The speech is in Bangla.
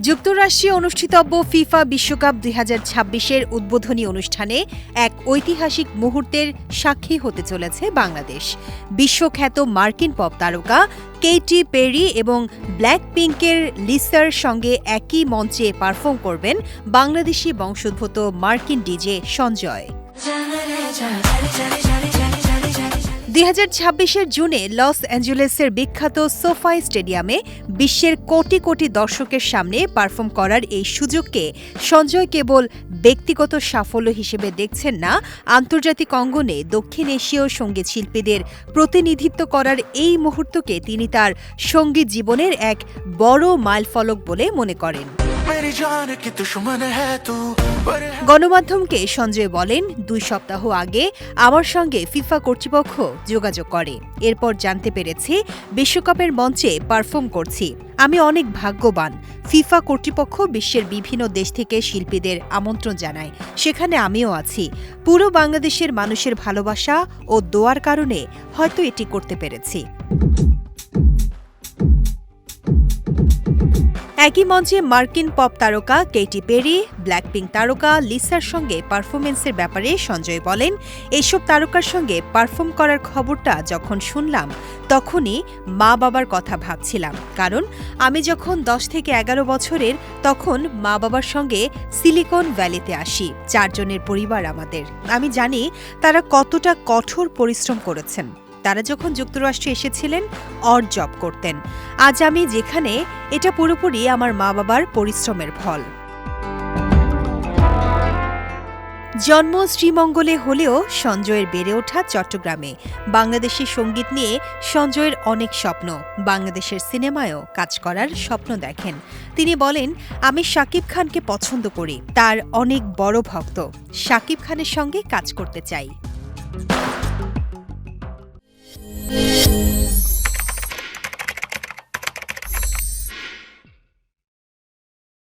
যুক্তরাষ্ট্রে অনুষ্ঠিতব্য ফিফা বিশ্বকাপ ২০২৬-এর উদ্বোধনী অনুষ্ঠানে এক ঐতিহাসিক মুহূর্তের সাক্ষী হতে চলেছে বাংলাদেশ। বিশ্বখ্যাত মার্কিন পপ তারকা কেটি পেরি এবং ব্ল্যাকপিঙ্কের লিসার সঙ্গে একই মঞ্চে পারফর্ম করবেন বাংলাদেশি বংশোদ্ভূত মার্কিন ডিজে সঞ্জয়। ২০২৬-এর জুনে লস অ্যাঞ্জেলেসের বিখ্যাত সোফাই স্টেডিয়ামে বিশ্বের কোটি কোটি দর্শকের সামনে পারফর্ম করার এই সুযোগকে সঞ্জয় কেবল ব্যক্তিগত সাফল্য হিসেবে দেখছেন না, আন্তর্জাতিক অঙ্গনে দক্ষিণ এশীয় সঙ্গীত শিল্পীদের প্রতিনিধিত্ব করার এই মুহূর্তকে তিনি তার সঙ্গীত জীবনের এক বড় মাইলফলক বলে মনে করেন। গণমাধ্যমকে সঞ্জয় বলেন, ২ সপ্তাহ আগে আমার সঙ্গে ফিফা কর্তৃপক্ষ যোগাযোগ করে। এরপর জানতে পেরেছি বিশ্বকাপের মঞ্চে পারফর্ম করছি। আমি অনেক ভাগ্যবান। ফিফা কর্তৃপক্ষ বিশ্বের বিভিন্ন দেশ থেকে শিল্পীদের আমন্ত্রণ জানায়, সেখানে আমিও আছি। পুরো বাংলাদেশের মানুষের ভালোবাসা ও দোয়ার কারণে হয়তো এটি করতে পেরেছি। একই মঞ্চে মার্কিন পপ তারকা কেটি পেরি, ব্ল্যাকপিঙ্ক তারকা লিসার সঙ্গে পারফরমেন্সের ব্যাপারে সঞ্জয় বলেন, এসব তারকার সঙ্গে পারফর্ম করার খবরটা যখন শুনলাম তখনই মা বাবার কথা ভাবছিলাম। কারণ আমি যখন ১০ থেকে ১১ বছরের তখন মা বাবার সঙ্গে সিলিকন ভ্যালিতে আসি। ৪ জনের পরিবার আমাদের। আমি জানি তারা কতটা কঠোর পরিশ্রম করেছেন। তারা যখন যুক্তরাষ্ট্রে এসেছিলেন অড জব করতেন। আজ আমি যেখানে, এটা পুরোপুরি আমার মা বাবার পরিশ্রমের ফল। জন্ম শ্রীমঙ্গলে হলেও সঞ্জয়ের বেড়ে ওঠা চট্টগ্রামে। বাংলাদেশি সঙ্গীত নিয়ে সঞ্জয়ের অনেক স্বপ্ন। বাংলাদেশের সিনেমায়ও কাজ করার স্বপ্ন দেখেন। তিনি বলেন, আমি শাকিব খানকে পছন্দ করি, তার অনেক বড় ভক্ত। শাকিব খানের সঙ্গে কাজ করতে চাই।